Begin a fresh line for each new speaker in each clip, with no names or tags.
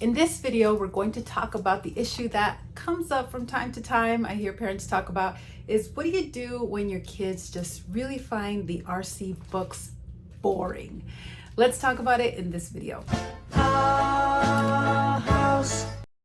In this video, we're going to talk about the issue that comes up from time to time. I hear parents talk about is what do you do when your kids just really find the RC books boring? Let's talk about it in this video.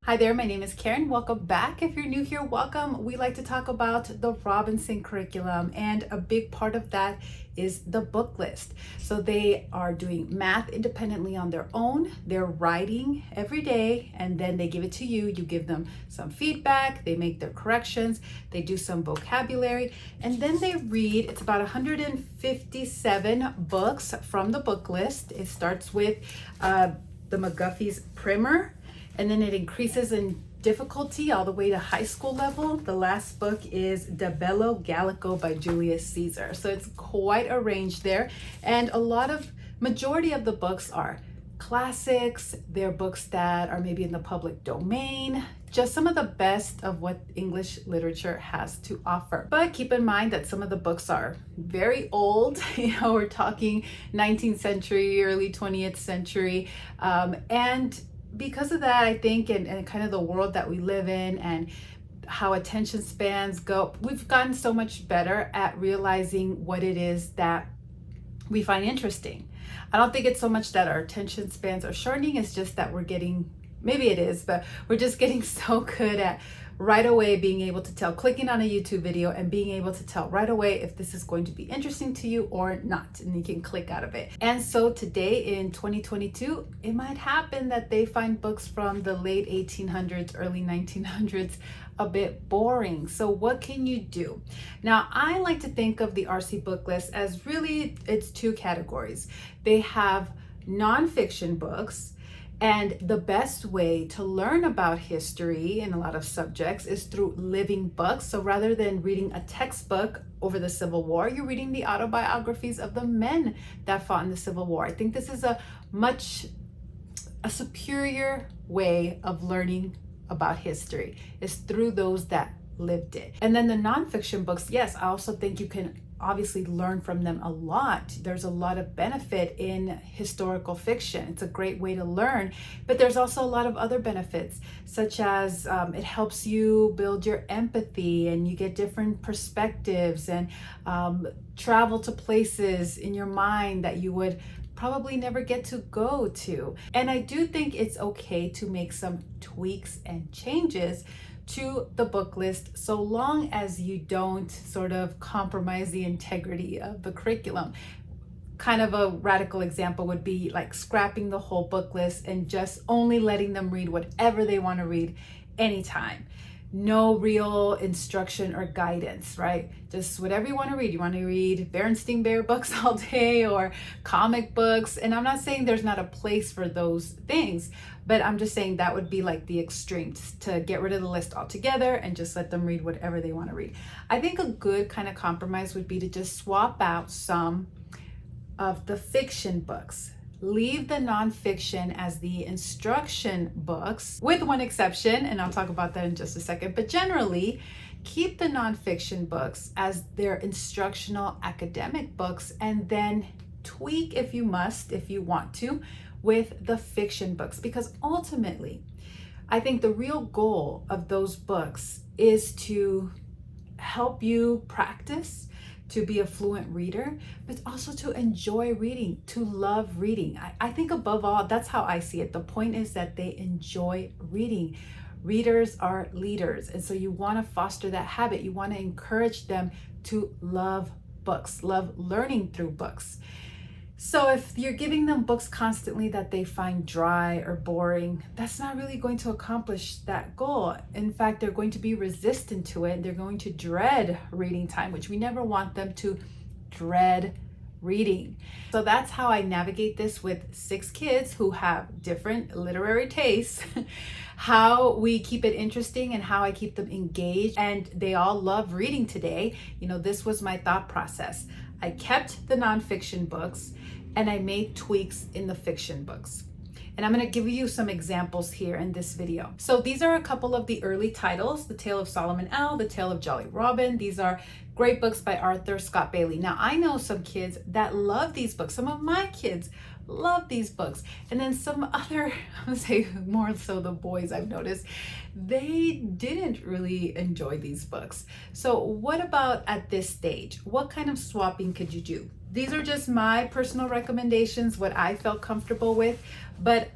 Hi there, my name is Karen. Welcome back. If you're new here, welcome. We like to talk about the Robinson curriculum, and a big part of that is the book list. So they are doing math independently on their own. They're writing every day, and then they give it to you. You give them some feedback, they make their corrections, they do some vocabulary, and then they read. It's about 157 books from the book list. It starts with the McGuffey's Primer, and then it increases in difficulty all the way to high school level. The last book is De Bello Gallico by Julius Caesar. So it's quite a range there. And majority of the books are classics. They're books that are maybe in the public domain, just some of the best of what English literature has to offer. But keep in mind that some of the books are very old. We're talking 19th century, early 20th century. And because of that, I think, and kind of the world that we live in and how attention spans go, we've gotten so much better at realizing what it is that we find interesting. I don't think it's so much that our attention spans are shortening, it's just that maybe it is, but we're just getting so good at right away being able to tell, clicking on a YouTube video and being able to tell right away if this is going to be interesting to you or not, and you can click out of it. And so today in 2022, it might happen that they find books from the late 1800s, early 1900s a bit boring. So what can you do? Now, I like to think of the RC book list as really, it's two categories. They have nonfiction books, and the best way to learn about history in a lot of subjects is through living books. So rather than reading a textbook over the Civil War, you're reading the autobiographies of the men that fought in the Civil War. I think this is a superior way of learning about history, is through those that lived it. And then the nonfiction books, yes, I also think you can obviously learn from them a lot. There's a lot of benefit in historical fiction. It's a great way to learn, but there's also a lot of other benefits, such as it helps you build your empathy, and you get different perspectives, and travel to places in your mind that you would probably never get to go to. And I do think it's okay to make some tweaks and changes to the book list, so long as you don't sort of compromise the integrity of the curriculum. Kind of a radical example would be like scrapping the whole book list and just only letting them read whatever they want to read anytime. No real instruction or guidance, right? Just whatever you want to read. You want to read Berenstain Bear books all day or comic books. And I'm not saying there's not a place for those things, but I'm just saying that would be like the extremes, to get rid of the list altogether and just let them read whatever they want to read. I think a good kind of compromise would be to just swap out some of the fiction books. Leave the nonfiction as the instruction books, with one exception, and I'll talk about that in just a second. But generally, keep the nonfiction books as their instructional academic books, and then tweak if you want to, with the fiction books. Because ultimately, I think the real goal of those books is to help you practice, to be a fluent reader, but also to enjoy reading, to love reading. I think above all, that's how I see it. The point is that they enjoy reading. Readers are leaders. And so you want to foster that habit. You want to encourage them to love books, love learning through books. So if you're giving them books constantly that they find dry or boring, that's not really going to accomplish that goal. In fact, they're going to be resistant to it. They're going to dread reading time, which we never want them to dread reading. So that's how I navigate this with 6 kids who have different literary tastes, how we keep it interesting and how I keep them engaged. And they all love reading today. This was my thought process. I kept the nonfiction books and I made tweaks in the fiction books. And I'm going to give you some examples here in this video. So these are a couple of the early titles: The Tale of Solomon Owl, The Tale of Jolly Robin. These are great books by Arthur Scott Bailey. Now, I know some kids that love these books. Some of my kids love these books. And then some other, I would say more so the boys I've noticed, they didn't really enjoy these books. So what about at this stage? What kind of swapping could you do? These are just my personal recommendations, what I felt comfortable with, but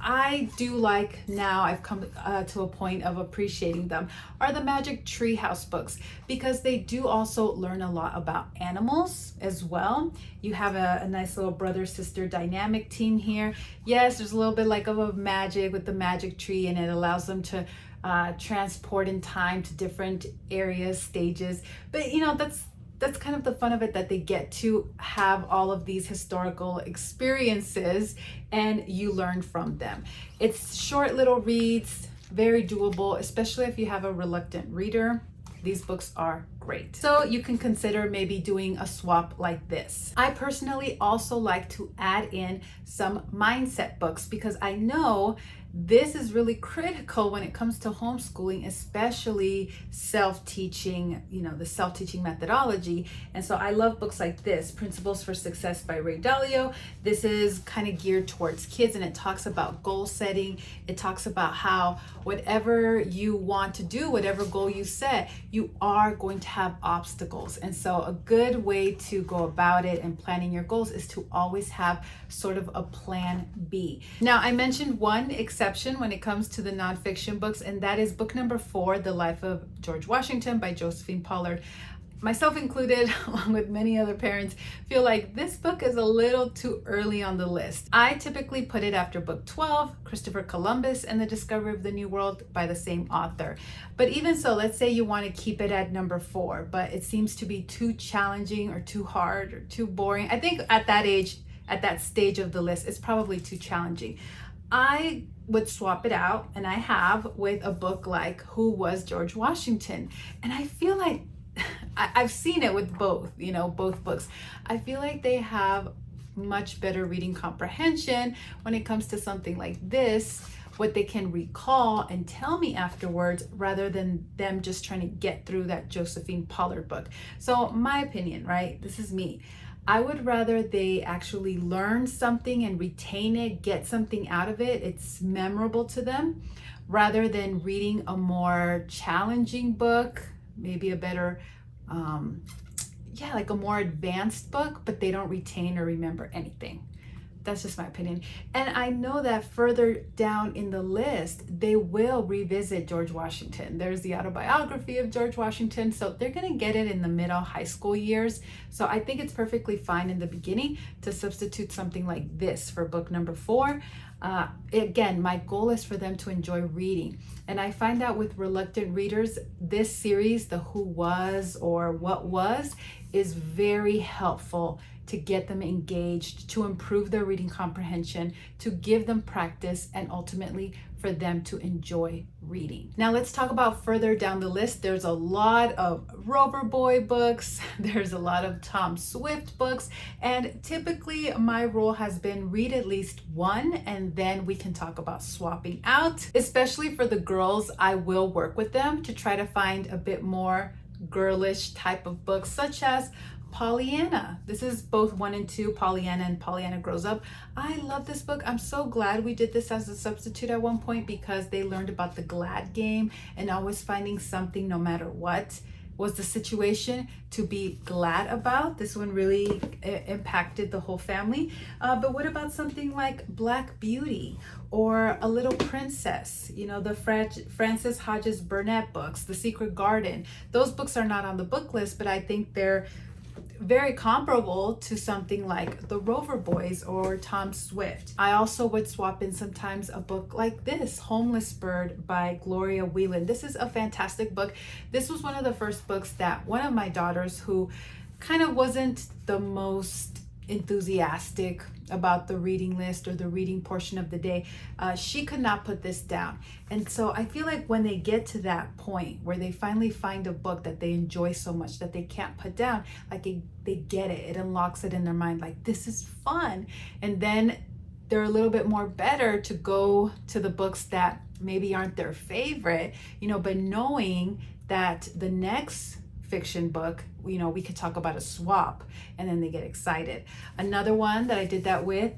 I do like, now I've come to a point of appreciating them, are the Magic Treehouse books, because they do also learn a lot about animals as well. You have a nice little brother-sister dynamic team here. Yes, there's a little bit like of a magic with the magic tree, and it allows them to transport in time to different areas, stages. But you know, that's kind of the fun of it, that they get to have all of these historical experiences and you learn from them. It's short little reads, very doable, especially if you have a reluctant reader. These books are great. So you can consider maybe doing a swap like this. I personally also like to add in some mindset books, because I know this is really critical when it comes to homeschooling, especially self-teaching, you know, the self-teaching methodology. And so I love books like this, Principles for Success by Ray Dalio. This is kind of geared towards kids, and it talks about goal setting. It talks about how whatever you want to do, whatever goal you set, you are going to have obstacles. And so a good way to go about it and planning your goals is to always have sort of a plan B. Now, I mentioned one exception when it comes to the nonfiction books, and that is book number 4, The Life of George Washington by Josephine Pollard. Myself included, along with many other parents, feel like this book is a little too early on the list. I typically put it after book 12, Christopher Columbus and the Discovery of the New World by the same author. But even so, let's say you want to keep it at number 4, but it seems to be too challenging or too hard or too boring. I think at that age, at that stage of the list, it's probably too challenging. I would swap it out, and I have, with a book like Who Was George Washington? And I feel like I've seen it with both, you know, both books. I feel like they have much better reading comprehension when it comes to something like this, what they can recall and tell me afterwards, rather than them just trying to get through that Josephine Pollard book. So my opinion, right? This is me. I would rather they actually learn something and retain it, get something out of it, it's memorable to them, rather than reading a more challenging book, maybe a better, like a more advanced book, but they don't retain or remember anything. That's just my opinion. And I know that further down in the list, they will revisit George Washington. There's the autobiography of George Washington. So they're going to get it in the middle high school years. So I think it's perfectly fine in the beginning to substitute something like this for book number 4. Again, my goal is for them to enjoy reading. And I find that with reluctant readers, this series, the Who Was or What Was, is very helpful to get them engaged, to improve their reading comprehension, to give them practice, and ultimately for them to enjoy reading. Now let's talk about further down the list. There's a lot of Rover Boy books, there's a lot of Tom Swift books, and typically my rule has been read at least one, and then we can talk about swapping out. Especially for the girls, I will work with them to try to find a bit more girlish type of books, such as Pollyanna. This is both 1 and 2, Pollyanna and Pollyanna Grows Up. I love this book. I'm so glad we did this as a substitute at one point, because they learned about the GLAD game and always finding something, no matter what was the situation, to be glad about. This one really impacted the whole family. But what about something like Black Beauty or A Little Princess? You know, the Frances Hodges Burnett books, The Secret Garden. Those books are not on the book list, but I think they're very comparable to something like the Rover Boys or Tom Swift. I also would swap in sometimes a book like this, Homeless Bird by Gloria Whelan. This is a fantastic book. This was one of the first books that one of my daughters, who kind of wasn't the most enthusiastic about the reading list or the reading portion of the day, she could not put this down. And so I feel like when they get to that point where they finally find a book that they enjoy so much that they can't put down, like they get it, it unlocks it in their mind, like this is fun. And then they're a little bit more better to go to the books that maybe aren't their favorite, you know, but knowing that the next fiction book we could talk about a swap, and then they get excited. Another one that I did that with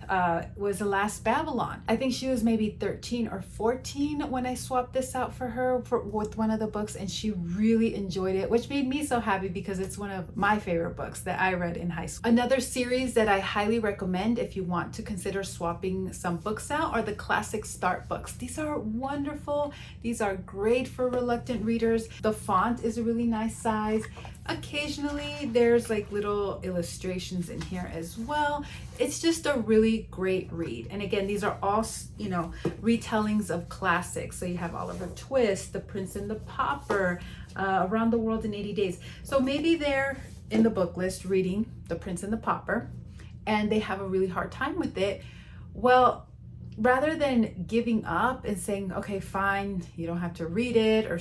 was The Last Babylon. I think she was maybe 13 or 14 when I swapped this out for her with one of the books, and she really enjoyed it, which made me so happy because it's one of my favorite books that I read in high school. Another series that I highly recommend if you want to consider swapping some books out are the Classic Start books. These are wonderful. These are great for reluctant readers. The font is a really nice size. Occasionally there's like little illustrations in here as well. It's just a really great read. And again, these are all, retellings of classics. So you have Oliver Twist, The Prince and the Pauper, Around the World in 80 Days. So maybe they're in the book list reading The Prince and the Pauper and they have a really hard time with it. Well, rather than giving up and saying, okay, fine, you don't have to read it, or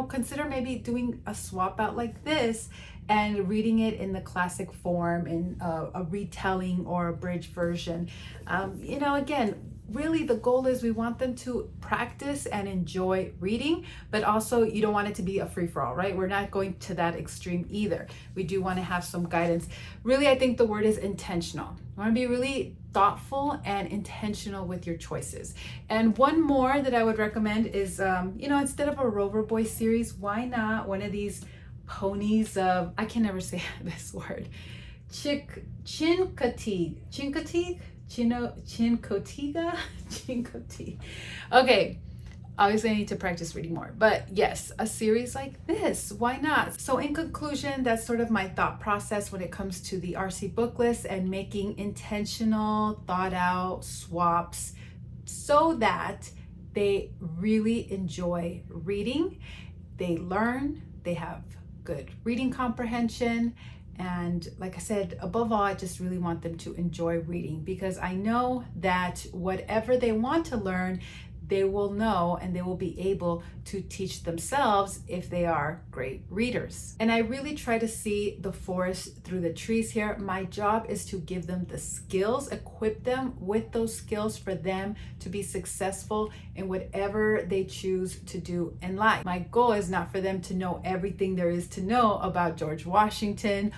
consider maybe doing a swap out like this and reading it in the classic form in a retelling or a bridge version. Again, really the goal is we want them to practice and enjoy reading, but also you don't want it to be a free-for-all, right? We're not going to that extreme either. We do want to have some guidance. Really, I think the word is intentional. You want to be really thoughtful and intentional with your choices. And one more that I would recommend is, instead of a Rover Boy series, why not one of these ponies of, I can never say this word, Chincoteague. Okay, obviously I need to practice reading more, but yes, a series like this, why not? So in conclusion, that's sort of my thought process when it comes to the RC book list and making intentional, thought out swaps so that they really enjoy reading, they learn, they have good reading comprehension. And like I said, above all, I just really want them to enjoy reading, because I know that whatever they want to learn, they will know and they will be able to teach themselves if they are great readers. And I really try to see the forest through the trees here. My job is to give them the skills, equip them with those skills for them to be successful in whatever they choose to do in life. My goal is not for them to know everything there is to know about George Washington.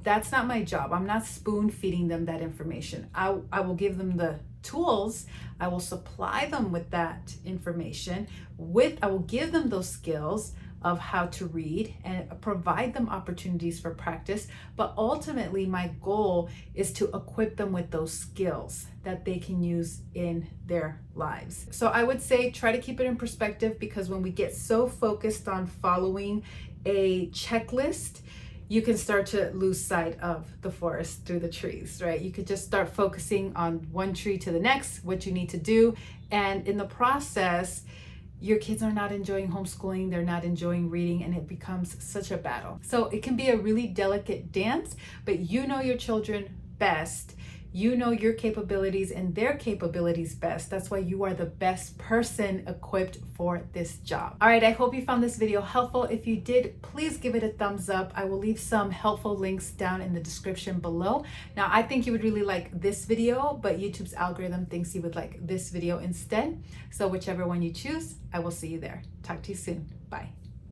That's not my job. I'm not spoon feeding them that information. I will give them the tools. I will supply them with that information. I will give them those skills of how to read and provide them opportunities for practice. But ultimately, my goal is to equip them with those skills that they can use in their lives. So I would say try to keep it in perspective, because when we get so focused on following a checklist, you can start to lose sight of the forest through the trees, right? You could just start focusing on one tree to the next, what you need to do. And in the process, your kids are not enjoying homeschooling, they're not enjoying reading, and it becomes such a battle. So it can be a really delicate dance, but you know your children best. You know your capabilities and their capabilities best. That's why you are the best person equipped for this job. All right, I hope you found this video helpful. If you did, please give it a thumbs up. I will leave some helpful links down in the description below. Now, I think you would really like this video, but YouTube's algorithm thinks you would like this video instead. So whichever one you choose, I will see you there. Talk to you soon. Bye.